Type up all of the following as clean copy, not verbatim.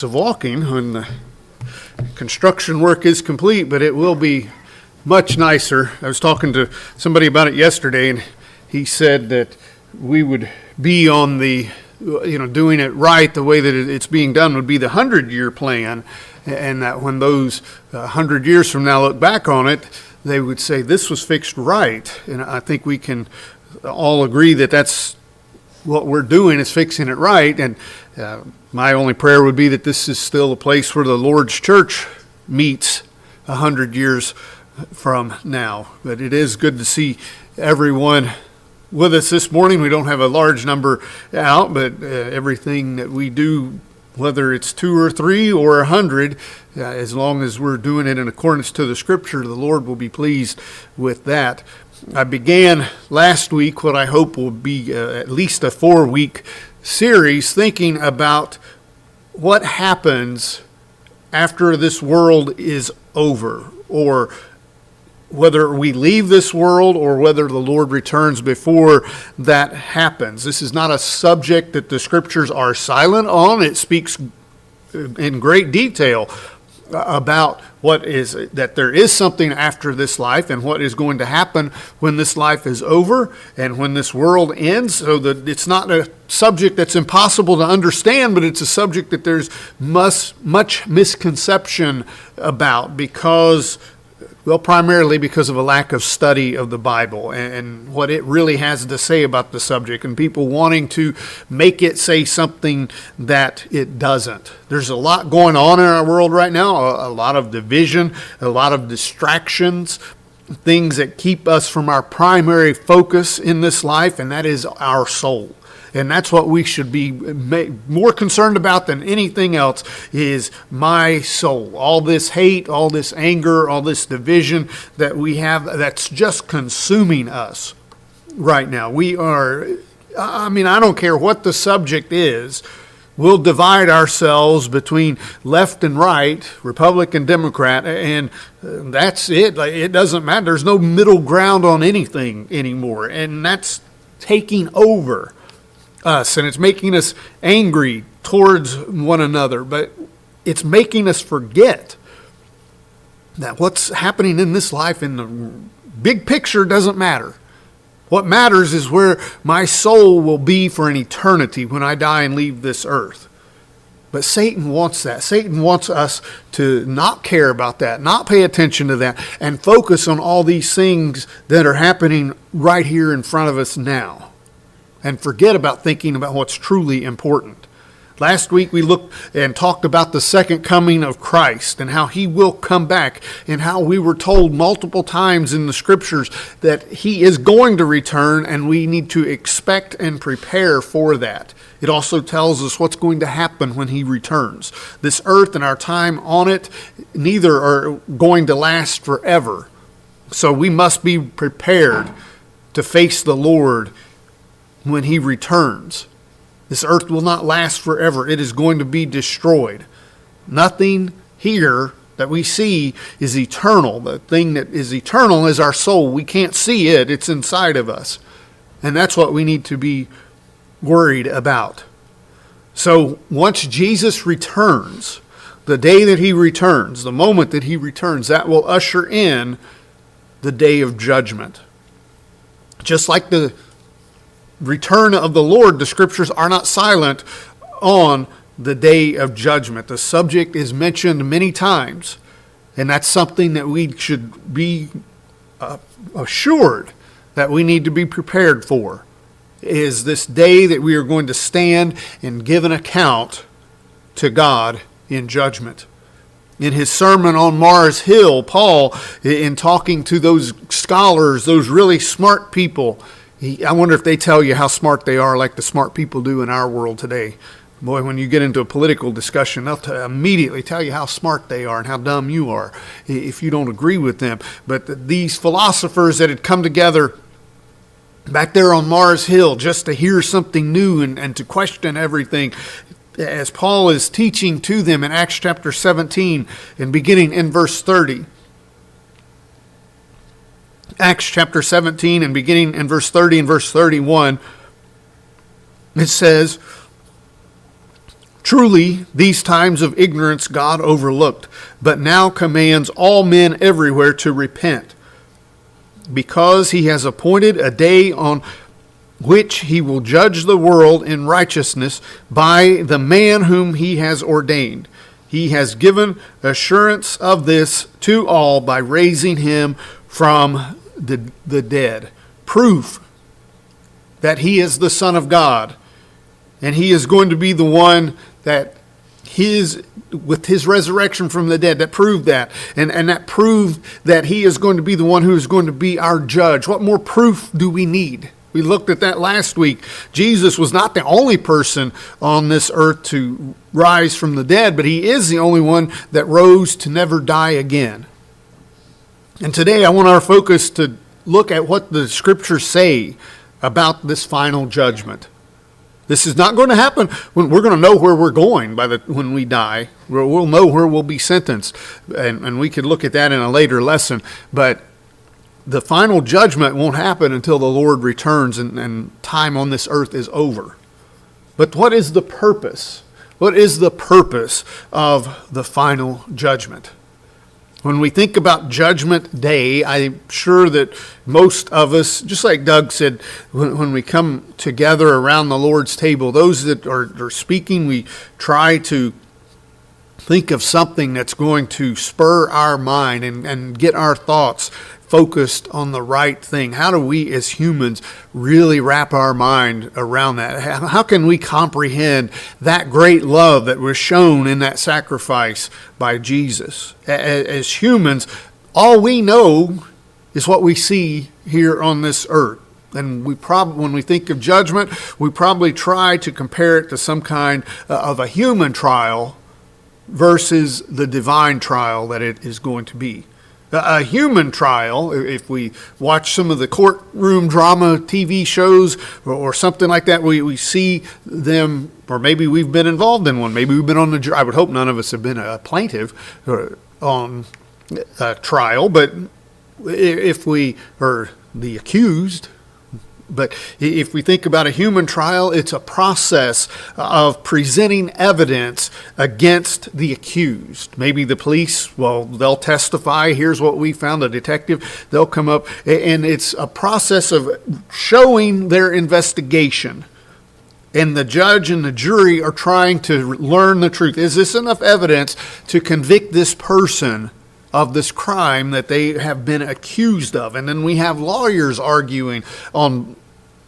of walking when the construction work is complete, but it will be much nicer. I was talking to somebody about it yesterday, and he said that we would be on the, doing it right the way that it's being done would be the 100-year plan, and that when those 100 years from now look back on it, they would say this was fixed right. And I think we can all agree that that's what we're doing, is fixing it right. And my only prayer would be that this is still a place where the Lord's church meets 100 years from now. But it is good to see everyone with us this morning. We don't have a large number out, but everything that we do, whether it's 2 or 3 or 100, as long as we're doing it in accordance to the Scripture, the Lord will be pleased with that. I began last week what I hope will be at least a 4-week series, thinking about what happens after this world is over, or whether we leave this world or whether the Lord returns before that happens. This is not a subject that the Scriptures are silent on. It speaks in great detail about what is, that there is something after this life and what is going to happen when this life is over and when this world ends. So that it's not a subject that's impossible to understand, but it's a subject that there's much misconception about primarily because of a lack of study of the Bible and what it really has to say about the subject, and people wanting to make it say something that it doesn't. There's a lot going on in our world right now, a lot of division, a lot of distractions, things that keep us from our primary focus in this life, and that is our soul. And that's what we should be more concerned about than anything else, is my soul. All this hate, all this anger, all this division that we have, that's just consuming us right now. I don't care what the subject is. We'll divide ourselves between left and right, Republican, Democrat, and that's it. It doesn't matter. There's no middle ground on anything anymore. And that's taking over us, and it's making us angry towards one another, but it's making us forget that what's happening in this life in the big picture doesn't matter. What matters is where my soul will be for an eternity when I die and leave this earth. But Satan wants that. Satan wants us to not care about that, not pay attention to that, and focus on all these things that are happening right here in front of us now, and forget about thinking about what's truly important. Last week we looked and talked about the second coming of Christ and how he will come back, and how we were told multiple times in the Scriptures that he is going to return, and we need to expect and prepare for that. It also tells us what's going to happen when he returns. This earth and our time on it, neither are going to last forever. So we must be prepared to face the Lord when he returns. This earth will not last forever. It is going to be destroyed. Nothing here that we see is eternal. The thing that is eternal is our soul. We can't see it. It's inside of us. And that's what we need to be worried about. So once Jesus returns, the day that he returns, the moment that he returns, that will usher in the day of judgment. Just like the return of the Lord, the Scriptures are not silent on the day of judgment. The subject is mentioned many times, and that's something that we should be assured that we need to be prepared for, is this day that we are going to stand and give an account to God in judgment. In his sermon on Mars Hill, Paul, in talking to those scholars, those really smart people, I wonder if they tell you how smart they are like the smart people do in our world today. Boy, when you get into a political discussion, they'll immediately tell you how smart they are and how dumb you are if you don't agree with them. But these philosophers that had come together back there on Mars Hill just to hear something new and to question everything, as Paul is teaching to them in Acts chapter 17 and beginning in verse 30. Acts chapter 17 and beginning in verse 30 and verse 31, it says, Truly, these times of ignorance God overlooked, but now commands all men everywhere to repent, because he has appointed a day on which he will judge the world in righteousness by the man whom he has ordained. He has given assurance of this to all by raising him from the dead. Proof that he is the Son of God, and he is going to be the one that with his resurrection from the dead, that proved that. And that proved that he is going to be the one who is going to be our judge. What more proof do we need? We looked at that last week. Jesus was not the only person on this earth to rise from the dead, but he is the only one that rose to never die again. And today I want our focus to look at what the scriptures say about this final judgment. This is not going to happen when we're going to know where we're going when we die. We'll know where we'll be sentenced. And we could look at that in a later lesson. But the final judgment won't happen until the Lord returns and time on this earth is over. But what is the purpose? What is the purpose of the final judgment? When we think about Judgment Day, I'm sure that most of us, just like Doug said, when we come together around the Lord's table, those that are speaking, we try to think of something that's going to spur our mind and get our thoughts focused on the right thing. How do we as humans really wrap our mind around that? How can we comprehend that great love that was shown in that sacrifice by Jesus? As humans, all we know is what we see here on this earth. And when we think of judgment, we probably try to compare it to some kind of a human trial versus the divine trial that it is going to be. A human trial, if we watch some of the courtroom drama TV shows or something like that, we see them, or maybe we've been involved in one. Maybe we've been on the jury. I would hope none of us have been a plaintiff on a trial, but if we are the accused. But if we think about a human trial, it's a process of presenting evidence against the accused. Maybe the police, they'll testify. Here's what we found. A detective, they'll come up. And it's a process of showing their investigation. And the judge and the jury are trying to learn the truth. Is this enough evidence to convict this person of this crime that they have been accused of? And then we have lawyers arguing on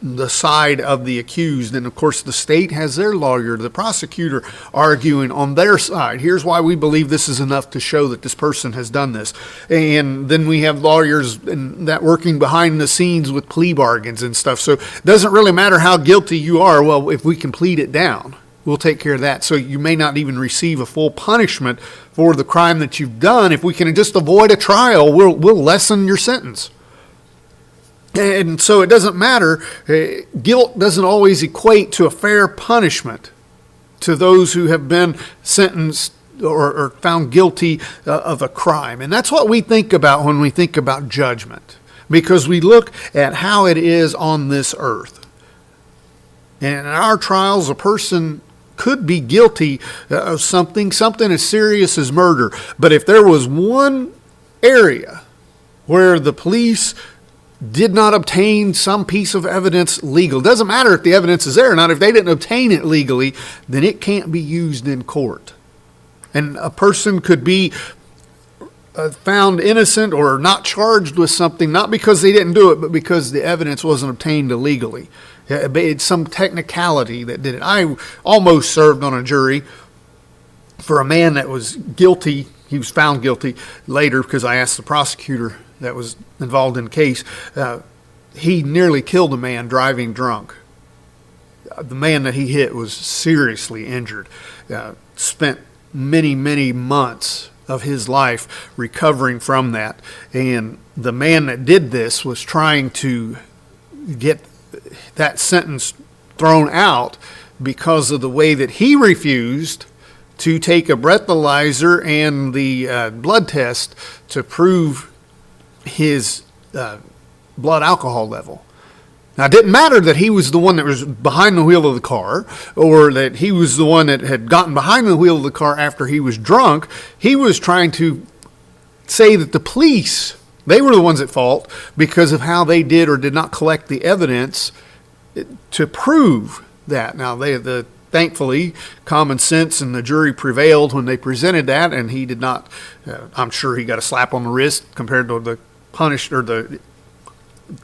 the side of the accused. And of course, the state has their lawyer, the prosecutor, arguing on their side. Here's why we believe this is enough to show that this person has done this. And then we have lawyers that working behind the scenes with plea bargains and stuff. So it doesn't really matter how guilty you are. Well, if we can plead it down, we'll take care of that. So you may not even receive a full punishment for the crime that you've done. If we can just avoid a trial, we'll lessen your sentence. And so it doesn't matter. Guilt doesn't always equate to a fair punishment to those who have been sentenced or found guilty of a crime. And that's what we think about when we think about judgment, because we look at how it is on this earth. And in our trials, a person could be guilty of something as serious as murder. But if there was one area where the police did not obtain some piece of evidence legal, it doesn't matter if the evidence is there or not, if they didn't obtain it legally, then it can't be used in court. And a person could be found innocent or not charged with something, not because they didn't do it, but because the evidence wasn't obtained illegally. It's some technicality that did it. I almost served on a jury for a man that was guilty. He was found guilty later because I asked the prosecutor that was involved in the case. He nearly killed a man driving drunk. The man that he hit was seriously injured. Spent many, many months of his life recovering from that. And the man that did this was trying to get that sentence thrown out because of the way that he refused to take a breathalyzer and the blood test to prove his blood alcohol level. Now, it didn't matter that he was the one that was behind the wheel of the car, or that he was the one that had gotten behind the wheel of the car after he was drunk. He was trying to say that the police, they were the ones at fault because of how they did or did not collect the evidence to prove that. Now, thankfully, common sense and the jury prevailed when they presented that, and he did not, I'm sure he got a slap on the wrist compared to the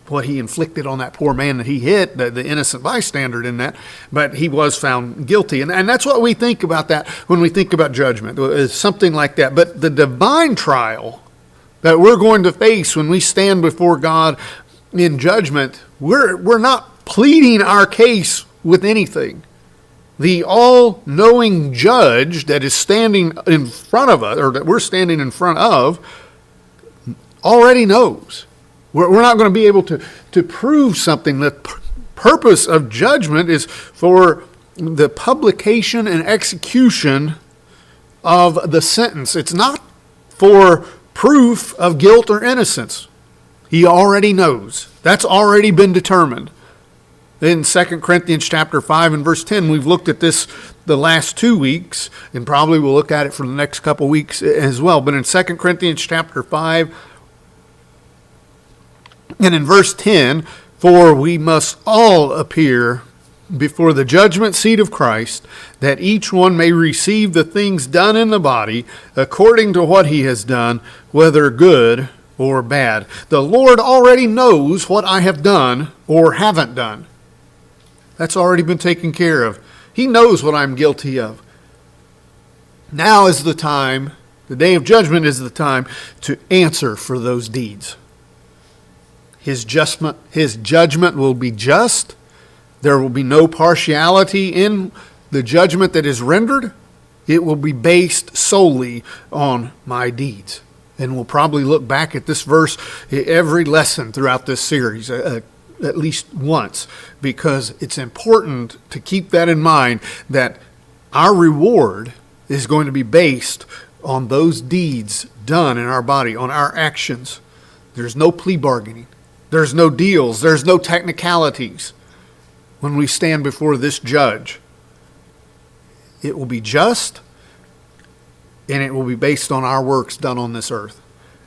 what he inflicted on that poor man that he hit, the innocent bystander in that, but he was found guilty. And that's what we think about that when we think about judgment, is something like that. But the divine trial that we're going to face when we stand before God in judgment, we're not pleading our case with anything. The all-knowing judge that is standing in front of us, or that we're standing in front of, already knows. We're not going to be able to prove something. The purpose of judgment is for the publication and execution of the sentence. It's not for proof of guilt or innocence. He already knows. That's already been determined. In 2 Corinthians chapter 5 and verse 10, we've looked at this the last 2 weeks, and probably we'll look at it for the next couple weeks as well. But in 2 Corinthians chapter 5, and in verse 10, for we must all appear before the judgment seat of Christ, that each one may receive the things done in the body according to what he has done, whether good or bad. The Lord already knows what I have done or haven't done. That's already been taken care of. He knows what I'm guilty of. Now is the time, the day of judgment is the time to answer for those deeds. His judgment will be just. There will be no partiality in the judgment that is rendered. It will be based solely on my deeds. And we'll probably look back at this verse every lesson throughout this series, at least once, because it's important to keep that in mind, that our reward is going to be based on those deeds done in our body, on our actions. There's no plea bargaining. There's no deals. There's no technicalities when we stand before this judge. It will be just, and it will be based on our works done on this earth.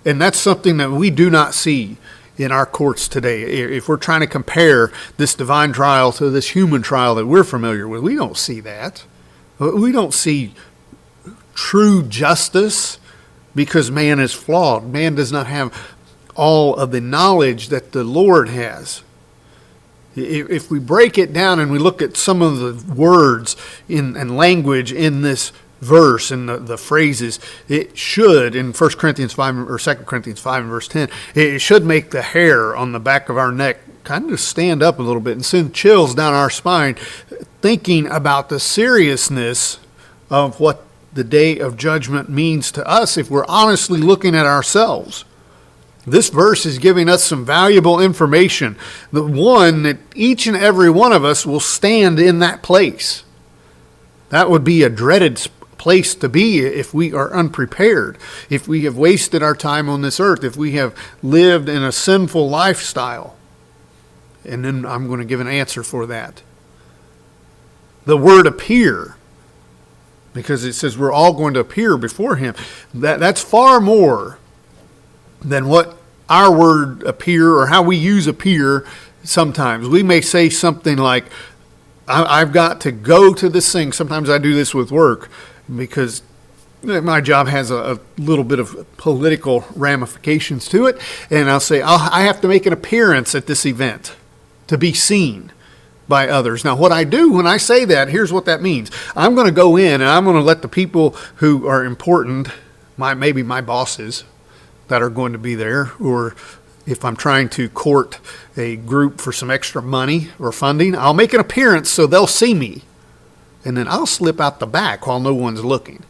And that's something that we do not see in our courts today. If we're trying to compare this divine trial to this human trial that we're familiar with, we don't see that. We don't see true justice because man is flawed. Man does not have all of the knowledge that the Lord has. If we break it down and we look at some of the words and language in this verse and the phrases, it should, in 1 Corinthians 5 or 2 Corinthians 5 and verse 10, it should make the hair on the back of our neck kind of stand up a little bit and send chills down our spine, thinking about the seriousness of what the day of judgment means to us if we're honestly looking at ourselves. This verse is giving us some valuable information. The one that each and every one of us will stand in that place. That would be a dreaded place to be if we are unprepared, if we have wasted our time on this earth, if we have lived in a sinful lifestyle. And then I'm going to give an answer for that. The word appear, because it says we're all going to appear before him. That's far more than what our word appear or how we use appear sometimes. We may say something like, I've got to go to this thing. Sometimes I do this with work because my job has a little bit of political ramifications to it. And I'll say, I have to make an appearance at this event to be seen by others. Now, what I do when I say that, here's what that means. I'm going to go in and I'm going to let the people who are important, maybe my bosses that are going to be there, or if I'm trying to court a group for some extra money or funding, I'll make an appearance so they'll see me. And then I'll slip out the back while no one's looking.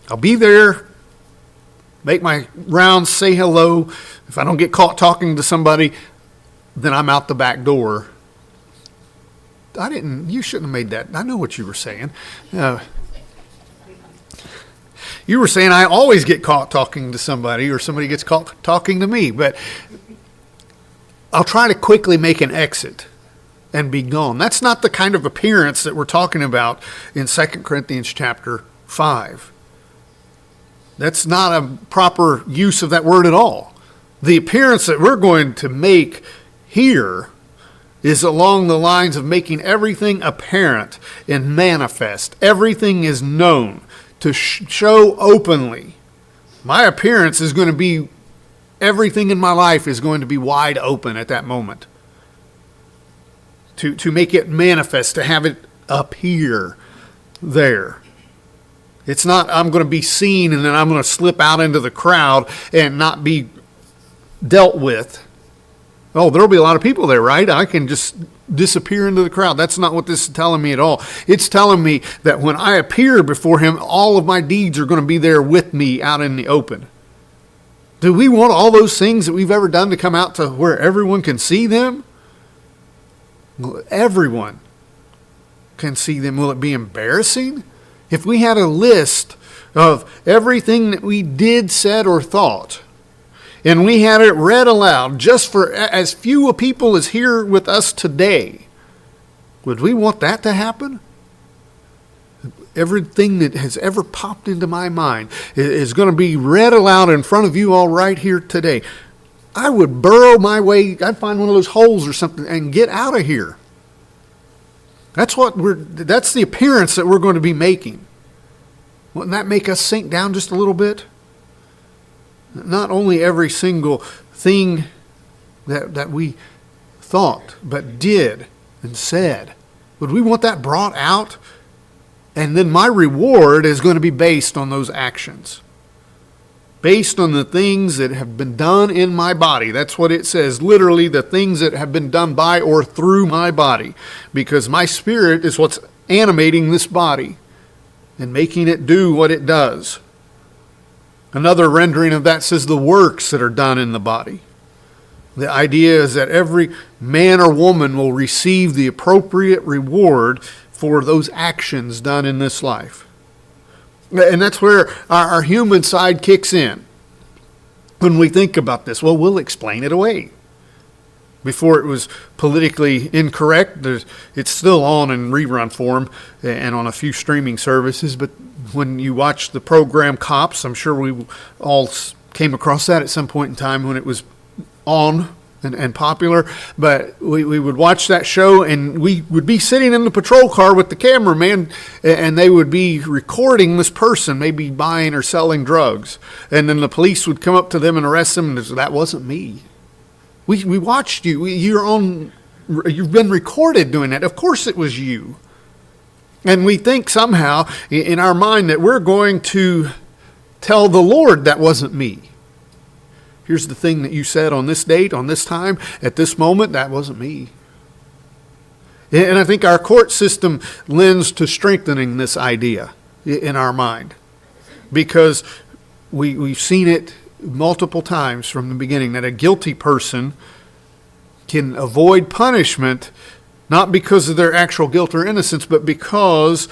I'll be there, make my rounds, say hello. If I don't get caught talking to somebody, then I'm out the back door. You shouldn't have made that. I know what you were saying. You were saying I always get caught talking to somebody or somebody gets caught talking to me. But I'll try to quickly make an exit and be gone. That's not the kind of appearance that we're talking about in 2 Corinthians chapter 5. That's not a proper use of that word at all. The appearance that we're going to make here is along the lines of making everything apparent and manifest. Everything is known to show openly. My appearance is going to be, everything in my life is going to be wide open at that moment. To make it manifest, to have it appear there. It's not I'm going to be seen and then I'm going to slip out into the crowd and not be dealt with. Oh, there'll be a lot of people there, right? I can just disappear into the crowd. That's not what this is telling me at all. It's telling me that when I appear before him, all of my deeds are going to be there with me out in the open. Do we want all those things that we've ever done to come out to where everyone can see them? Well, everyone can see them. Will it be embarrassing? If we had a list of everything that we did, said, or thought, and we had it read aloud just for as few people as here with us today, would we want that to happen? Everything that has ever popped into my mind is going to be read aloud in front of you all right here today. I would burrow my way, I'd find one of those holes or something and get out of here. That's the appearance that we're going to be making. Wouldn't that make us sink down just a little bit? Not only every single thing that we thought, but did and said. Would we want that brought out? And then my reward is going to be based on those actions. Based on the things that have been done in my body. That's what it says. Literally, the things that have been done by or through my body. Because my spirit is what's animating this body and making it do what it does. Another rendering of that says the works that are done in the body. The idea is that every man or woman will receive the appropriate reward for those actions done in this life. And that's where our human side kicks in. When we think about this, well, we'll explain it away. Before it was politically incorrect, it's still on in rerun form and on a few streaming services. But when you watch the program Cops, I'm sure we all came across that at some point in time when it was on and popular. But we would watch that show and we would be sitting in the patrol car with the cameraman and they would be recording this person maybe buying or selling drugs. And then the police would come up to them and arrest them and say, that wasn't me. We watched you. You've been recorded doing that. Of course it was you. And we think somehow in our mind that we're going to tell the Lord that wasn't me. Here's the thing that you said on this date, on this time, at this moment, that wasn't me. And I think our court system lends to strengthening this idea in our mind. Because we've seen it multiple times from the beginning that a guilty person can avoid punishment not because of their actual guilt or innocence, but because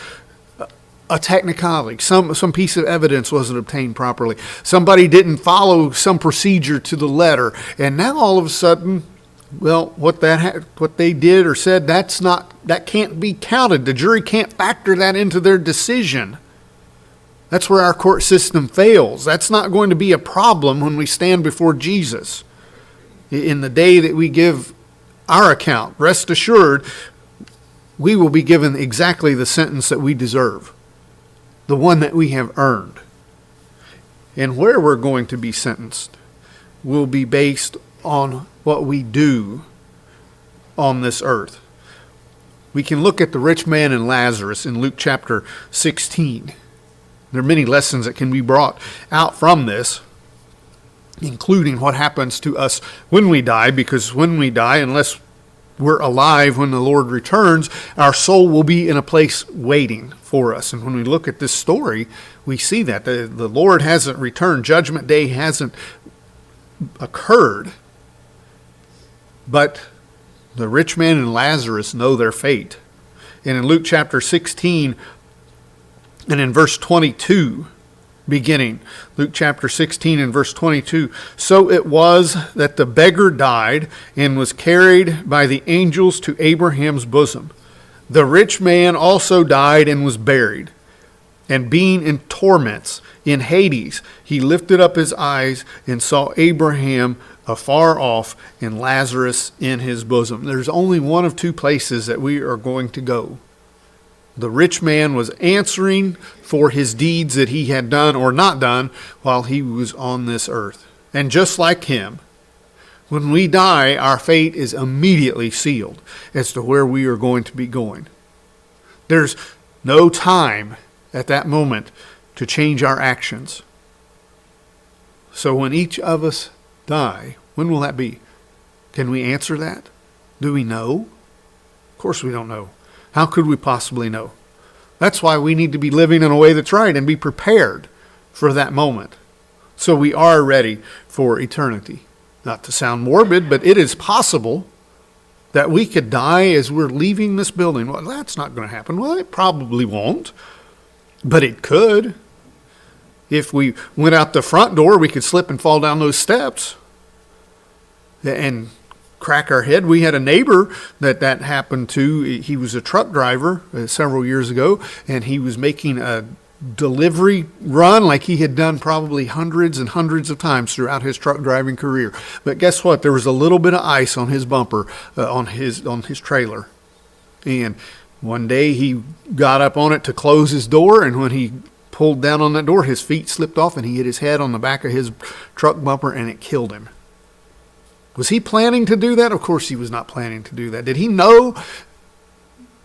a technicality, some piece of evidence wasn't obtained properly. Somebody didn't follow some procedure to the letter, and now all of a sudden, well, what they did or said, that can't be counted. The jury can't factor that into their decision. That's where our court system fails. That's not going to be a problem when we stand before Jesus. In the day that we give our account, rest assured, we will be given exactly the sentence that we deserve, the one that we have earned. And where we're going to be sentenced will be based on what we do on this earth. We can look at the rich man and Lazarus in Luke chapter 16. There are many lessons that can be brought out from this, including what happens to us when we die, because when we die, unless we're alive when the Lord returns, our soul will be in a place waiting for us. And when we look at this story, we see that the Lord hasn't returned. Judgment Day hasn't occurred. But the rich man and Lazarus know their fate. And in Luke chapter 16, and in verse 22, beginning. Luke chapter 16 and verse 22. So it was that the beggar died and was carried by the angels to Abraham's bosom. The rich man also died and was buried. And being in torments in Hades, he lifted up his eyes and saw Abraham afar off and Lazarus in his bosom. There's only one of two places that we are going to go. The rich man was answering for his deeds that he had done or not done while he was on this earth. And just like him, when we die, our fate is immediately sealed as to where we are going to be going. There's no time at that moment to change our actions. So when each of us die, when will that be? Can we answer that? Do we know? Of course we don't know. How could we possibly know? That's why we need to be living in a way that's right and be prepared for that moment, so we are ready for eternity. Not to sound morbid, but it is possible that we could die as we're leaving this building. Well, that's not going to happen. Well, it probably won't, but it could. If we went out the front door, we could slip and fall down those steps and crack our head. We had a neighbor that happened to. He was a truck driver several years ago, and he was making a delivery run like he had done probably hundreds and hundreds of times throughout his truck driving career. But guess what? There was a little bit of ice on his bumper, on his trailer. And one day he got up on it to close his door, and when he pulled down on that door, his feet slipped off and he hit his head on the back of his truck bumper, and it killed him. Was he planning to do that? Of course he was not planning to do that. Did he know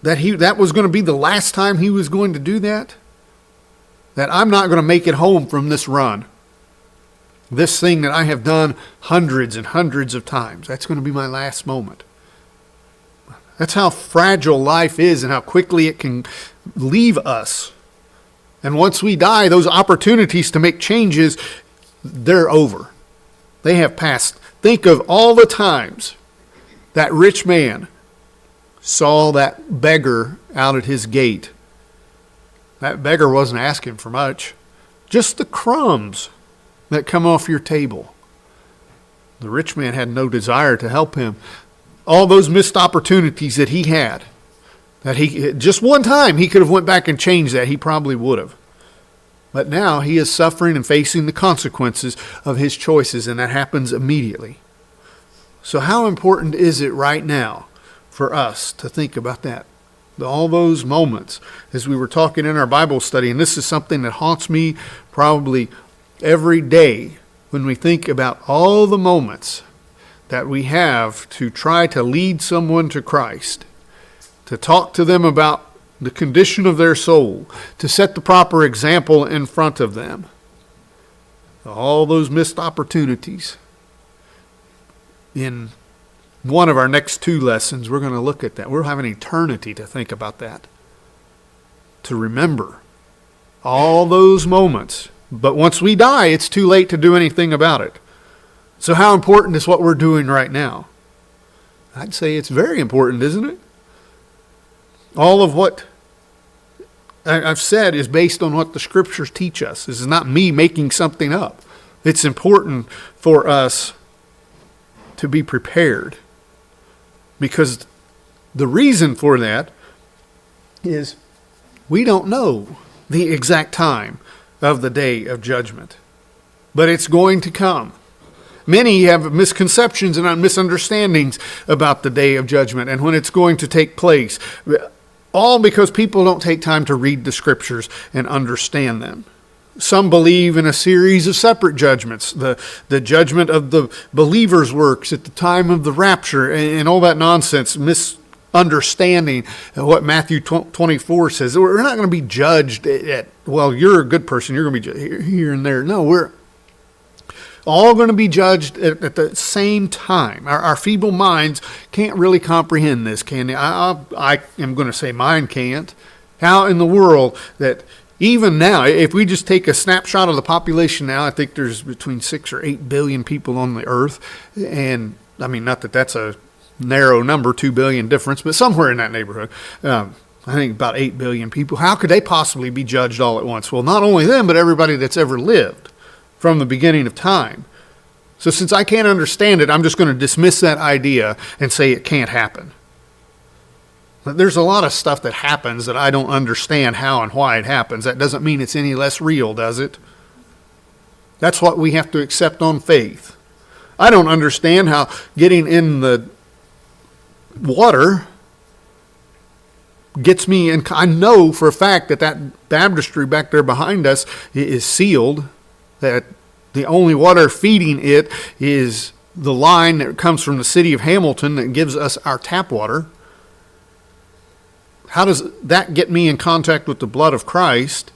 that was going to be the last time he was going to do that? That I'm not going to make it home from this run. This thing that I have done hundreds and hundreds of times. That's going to be my last moment. That's how fragile life is and how quickly it can leave us. And once we die, those opportunities to make changes, they're over. They have passed. Think of all the times that rich man saw that beggar out at his gate. That beggar wasn't asking for much. Just the crumbs that come off your table. The rich man had no desire to help him. All those missed opportunities that he had, that he just one time he could have went back and changed that, he probably would have. But now he is suffering and facing the consequences of his choices, and that happens immediately. So how important is it right now for us to think about that? All those moments, as we were talking in our Bible study, and this is something that haunts me probably every day when we think about all the moments that we have to try to lead someone to Christ, to talk to them about the condition of their soul, to set the proper example in front of them. All those missed opportunities. In one of our next two lessons, we're going to look at that. We'll have an eternity to think about that, to remember all those moments. But once we die, it's too late to do anything about it. So how important is what we're doing right now? I'd say it's very important, isn't it? All of what I've said is based on what the Scriptures teach us. This is not me making something up. It's important for us to be prepared, because the reason for that is we don't know the exact time of the day of judgment, but it's going to come. Many have misconceptions and misunderstandings about the day of judgment and when it's going to take place, all because people don't take time to read the Scriptures and understand them. Some believe in a series of separate judgments, the judgment of the believer's works at the time of the rapture, and all that nonsense, misunderstanding what Matthew 24 says. We're not going to be judged at, well, you're a good person, you're going to be judged here and there. No, we're all going to be judged at the same time. Our feeble minds can't really comprehend this, can they? I am going to say mine can't. How in the world that even now, if we just take a snapshot of the population now, I think there's between 6 or 8 billion people on the earth. And I mean, not that that's a narrow number, 2 billion difference, but somewhere in that neighborhood. I think about 8 billion people. How could they possibly be judged all at once? Well, not only them, but everybody that's ever lived from the beginning of time. So since I can't understand it, I'm just going to dismiss that idea and say it can't happen. There's a lot of stuff that happens that I don't understand how and why it happens. That doesn't mean it's any less real, does it? That's what we have to accept on faith. I don't understand how getting in the water gets me in. I know for a fact that baptistry back there behind us is sealed, that the only water feeding it is the line that comes from the city of Hamilton that gives us our tap water. How does that get me in contact with the blood of Christ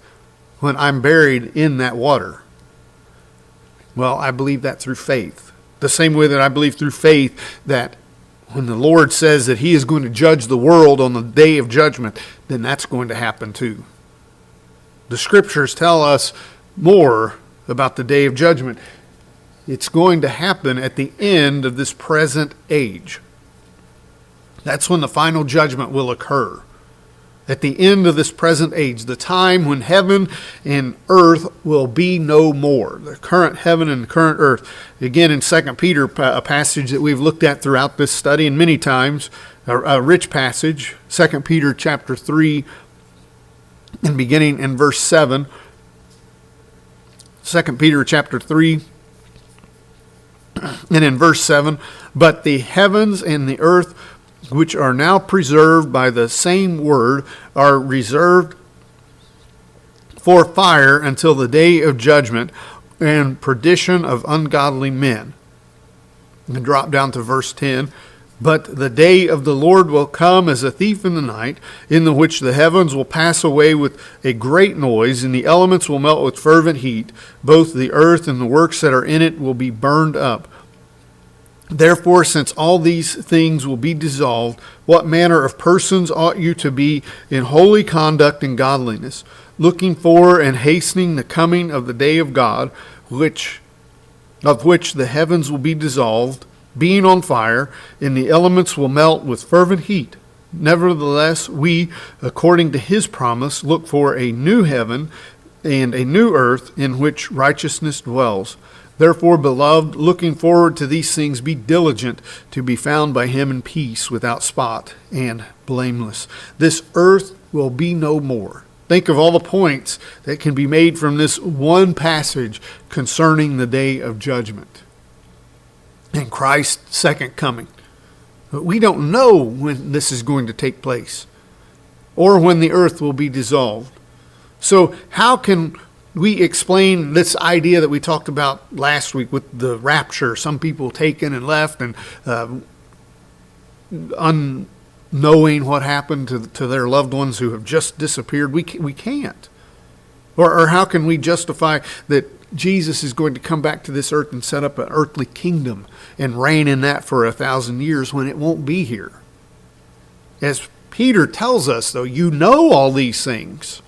when I'm buried in that water? Well, I believe that through faith. The same way that I believe through faith that when the Lord says that he is going to judge the world on the day of judgment, then that's going to happen too. The scriptures tell us more about the day of judgment. It's going to happen at the end of this present age. That's when the final judgment will occur. At the end of this present age, the time when heaven and earth will be no more. The current heaven and current earth. Again, in 2 Peter, a passage that we've looked at throughout this study and many times, a rich passage, 2 Peter chapter 3, and beginning in verse 7. 2 Peter chapter 3, and in verse 7, but the heavens and the earth, which are now preserved by the same word, are reserved for fire until the day of judgment and perdition of ungodly men. And drop down to verse 10. But the day of the Lord will come as a thief in the night, in the which the heavens will pass away with a great noise, and the elements will melt with fervent heat. Both the earth and the works that are in it will be burned up. Therefore, since all these things will be dissolved, what manner of persons ought you to be in holy conduct and godliness, looking for and hastening the coming of the day of God, of which the heavens will be dissolved, being on fire, and the elements will melt with fervent heat. Nevertheless, we, according to his promise, look for a new heaven and a new earth in which righteousness dwells. Therefore, beloved, looking forward to these things, be diligent to be found by him in peace, without spot and blameless. This earth will be no more. Think of all the points that can be made from this one passage concerning the day of judgment and Christ's second coming. But we don't know when this is going to take place or when the earth will be dissolved. So how can we explain this idea that we talked about last week with the rapture? Some people taken and left and unknowing what happened to their loved ones who have just disappeared. We can't. Or how can we justify that Jesus is going to come back to this earth and set up an earthly kingdom and reign in that for 1,000 years when it won't be here? As Peter tells us, though, you know all these things.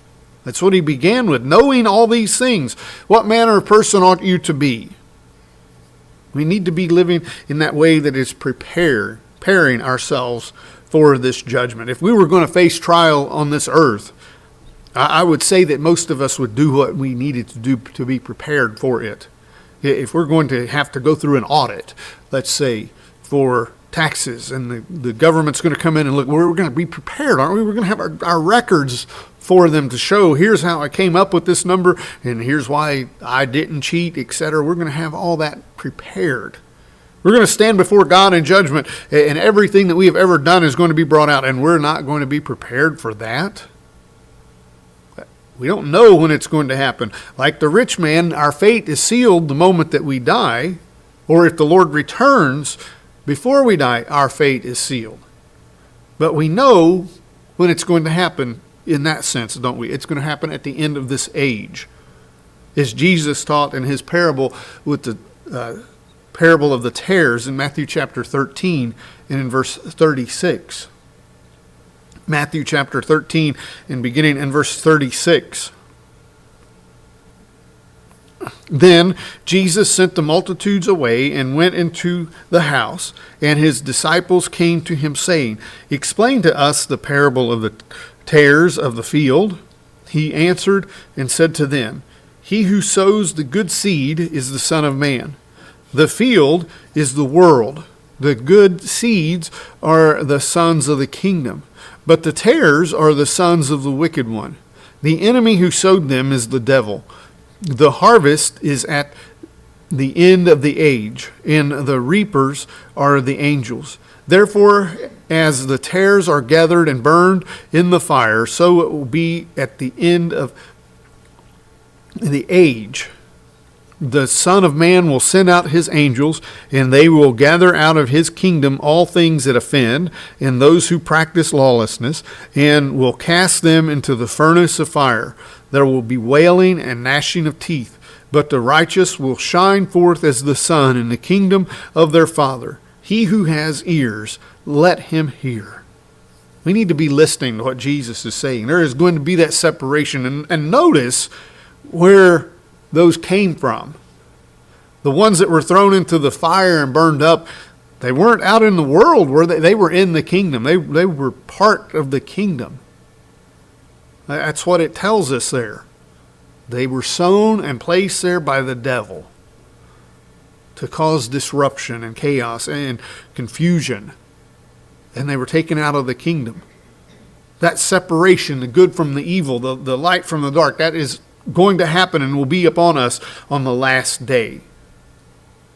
That's what he began with, knowing all these things. What manner of person ought you to be? We need to be living in that way that is preparing ourselves for this judgment. If we were going to face trial on this earth, I would say that most of us would do what we needed to do to be prepared for it. If we're going to have to go through an audit, let's say, for taxes, and the government's going to come in and look, we're going to be prepared, aren't we? We're going to have our records for them to show, here's how I came up with this number, and here's why I didn't cheat, etc. We're going to have all that prepared. We're going to stand before God in judgment, and everything that we have ever done is going to be brought out, and we're not going to be prepared for that. We don't know when it's going to happen. Like the rich man, our fate is sealed the moment that we die, or if the Lord returns before we die, our fate is sealed. But we know when it's going to happen in that sense, don't we? It's going to happen at the end of this age. As Jesus taught in his parable with the parable of the tares in Matthew chapter 13 and in verse 36. Matthew chapter 13 and beginning in verse 36. Then Jesus sent the multitudes away and went into the house, and his disciples came to him, saying, Explain to us the parable of the tares of the field? He answered and said to them, He who sows the good seed is the Son of Man. The field is the world. The good seeds are the sons of the kingdom, but the tares are the sons of the wicked one. The enemy who sowed them is the devil. The harvest is at the end of the age, and the reapers are the angels. Therefore, as the tares are gathered and burned in the fire, so it will be at the end of the age. The Son of Man will send out his angels, and they will gather out of his kingdom all things that offend, and those who practice lawlessness, and will cast them into the furnace of fire. There will be wailing and gnashing of teeth, but the righteous will shine forth as the sun in the kingdom of their Father. He who has ears, let him hear. We need to be listening to what Jesus is saying. There is going to be that separation. And notice where those came from. The ones that were thrown into the fire and burned up, they weren't out in the world, were they? They were in the kingdom. They were part of the kingdom. That's what it tells us there. They were sown and placed there by the devil to cause disruption and chaos and confusion. And they were taken out of the kingdom. That separation, the good from the evil, the light from the dark, that is going to happen and will be upon us on the last day.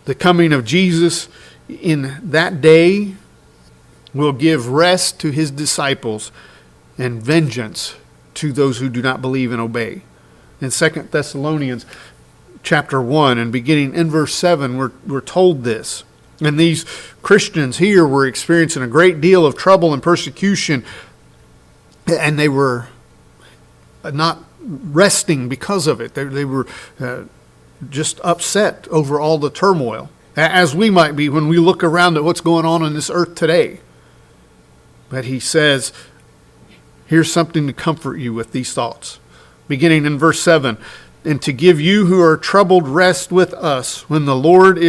The coming of Jesus in that day will give rest to his disciples and vengeance to those who do not believe and obey. In 2 Thessalonians chapter 1 and beginning in verse 7, we're told this. And these Christians here were experiencing a great deal of trouble and persecution, and they were not resting because of it. They were just upset over all the turmoil, as we might be when we look around at what's going on this earth today. But he says, here's something to comfort you with these thoughts. Beginning in verse 7, and to give you who are troubled rest with us when the Lord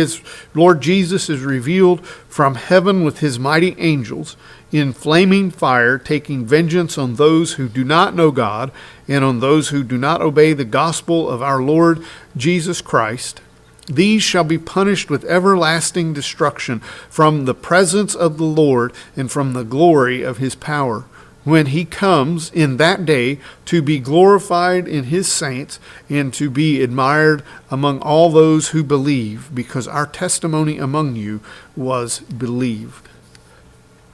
Jesus is revealed from heaven with his mighty angels in flaming fire, taking vengeance on those who do not know God and on those who do not obey the gospel of our Lord Jesus Christ. These shall be punished with everlasting destruction from the presence of the Lord and from the glory of his power, when he comes in that day to be glorified in his saints and to be admired among all those who believe, because our testimony among you was believed.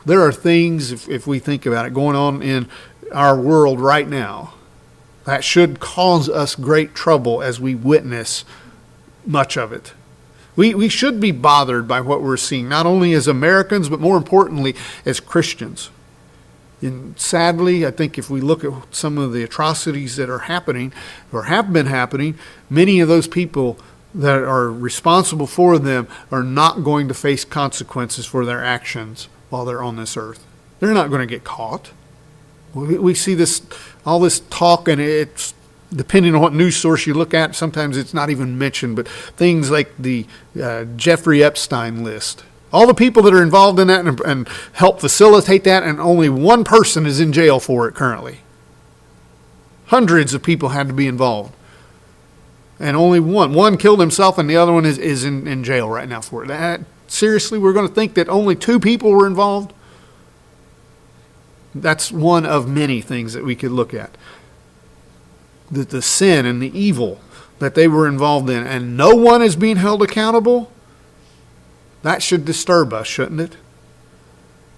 There are things, if we think about it, going on in our world right now that should cause us great trouble as we witness much of it. We should be bothered by what we're seeing, not only as Americans, but more importantly, as Christians. And sadly, I think if we look at some of the atrocities that are happening or have been happening, many of those people that are responsible for them are not going to face consequences for their actions while they're on this earth. They're not going to get caught. We see all this talk, and it's depending on what news source you look at, sometimes it's not even mentioned, but things like the Jeffrey Epstein list. All the people that are involved in that and help facilitate that, and only one person is in jail for it currently. Hundreds of people had to be involved. And only one killed himself, and the other one is in jail right now for it. Seriously, we're going to think that only 2 people were involved? That's one of many things that we could look at. The sin and the evil that they were involved in, and no one is being held accountable. That should disturb us, shouldn't it?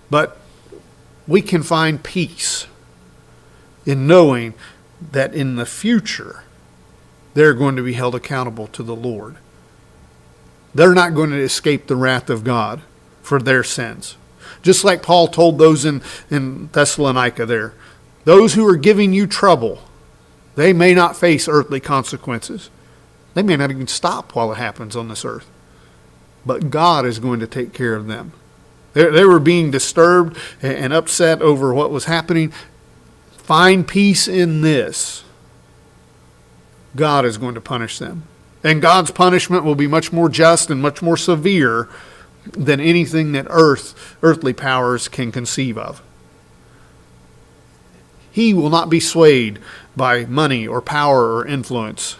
But we can find peace in knowing that in the future they're going to be held accountable to the Lord. They're not going to escape the wrath of God for their sins. Just like Paul told those in Thessalonica there, those who are giving you trouble, they may not face earthly consequences. They may not even stop while it happens on this earth. But God is going to take care of them. They were being disturbed and upset over what was happening. Find peace in this. God is going to punish them. And God's punishment will be much more just and much more severe than anything that earthly powers can conceive of. He will not be swayed by money or power or influence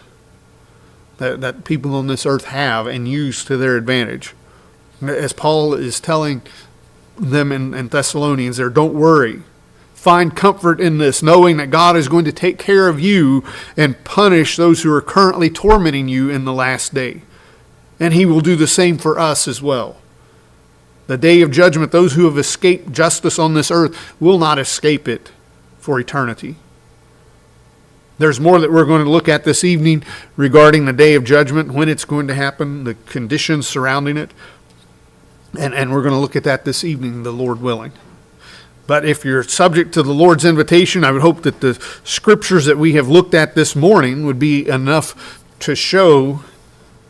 that people on this earth have and use to their advantage. As Paul is telling them in Thessalonians there, don't worry. Find comfort in this, knowing that God is going to take care of you and punish those who are currently tormenting you in the last day. And He will do the same for us as well. The day of judgment, those who have escaped justice on this earth will not escape it for eternity. There's more that we're going to look at this evening regarding the day of judgment, when it's going to happen, the conditions surrounding it. And we're going to look at that this evening, the Lord willing. But if you're subject to the Lord's invitation, I would hope that the scriptures that we have looked at this morning would be enough to show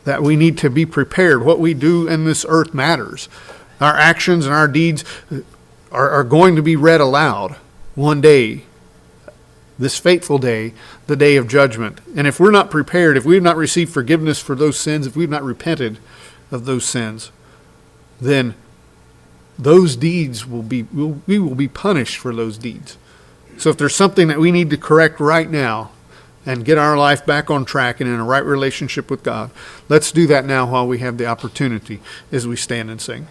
that we need to be prepared. What we do in this earth matters. Our actions and our deeds are going to be read aloud one day, this fateful day, the day of judgment. And if we're not prepared, if we've not received forgiveness for those sins, if we've not repented of those sins, then those deeds we will be punished for those deeds. So if there's something that we need to correct right now and get our life back on track and in a right relationship with God, let's do that now while we have the opportunity as we stand and sing.